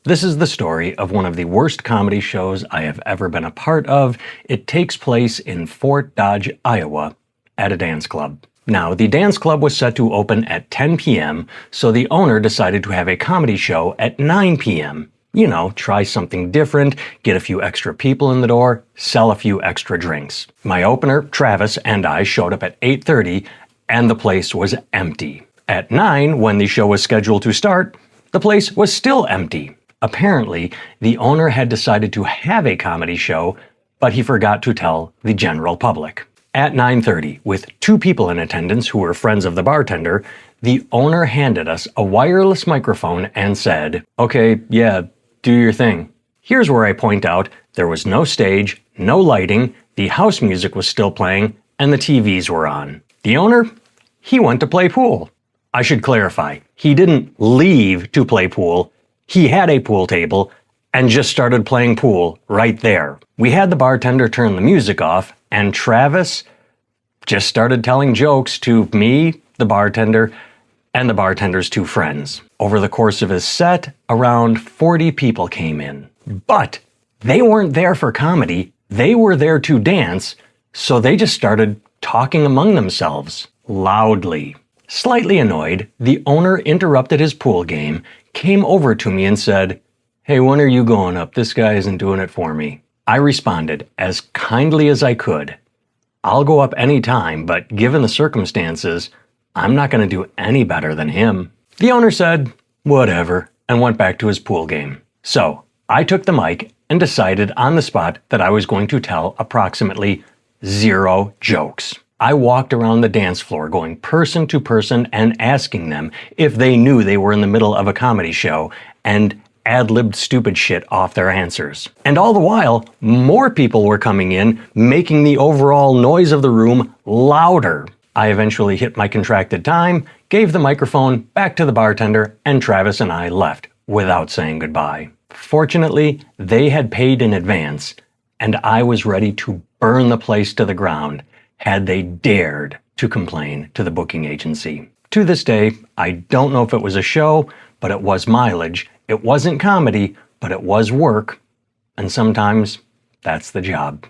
This is the story of one of the worst comedy shows I have ever been a part of. It takes place in Fort Dodge, Iowa, at a dance club. Now, the dance club was set to open at 10 p.m., so the owner decided to have a comedy show at 9 p.m. You know, try something different, get a few extra people in the door, sell a few extra drinks. My opener, Travis, and I showed up at 8:30, and the place was empty. At 9, when the show was scheduled to start, the place was still empty. Apparently, the owner had decided to have a comedy show, but he forgot to tell the general public. At 9:30, with 2 people in attendance who were friends of the bartender, the owner handed us a wireless microphone and said, "Okay, yeah, do your thing." Here's where I point out there was no stage, no lighting, the house music was still playing, and the TVs were on. The owner? He went to play pool. I should clarify, he didn't leave to play pool. He had a pool table and just started playing pool right there. We had the bartender turn the music off, and Travis just started telling jokes to me, the bartender, and the bartender's 2 friends. Over the course of his set, around 40 people came in. But they weren't there for comedy, they were there to dance, so they just started talking among themselves, loudly. Slightly annoyed, the owner interrupted his pool game, came over to me and said, "Hey, when are you going up? This guy isn't doing it for me." I responded as kindly as I could, "I'll go up any time, but given the circumstances, I'm not going to do any better than him." The owner said, "Whatever," and went back to his pool game. So I took the mic and decided on the spot that I was going to tell approximately 0 jokes. I walked around the dance floor going person to person and asking them if they knew they were in the middle of a comedy show, and ad-libbed stupid shit off their answers. And all the while, more people were coming in, making the overall noise of the room louder. I eventually hit my contracted time, gave the microphone back to the bartender, and Travis and I left without saying goodbye. Fortunately, they had paid in advance, and I was ready to burn the place to the ground had they dared to complain to the booking agency. To this day, I don't know if it was a show, but it was mileage. It wasn't comedy, but it was work, and sometimes that's the job.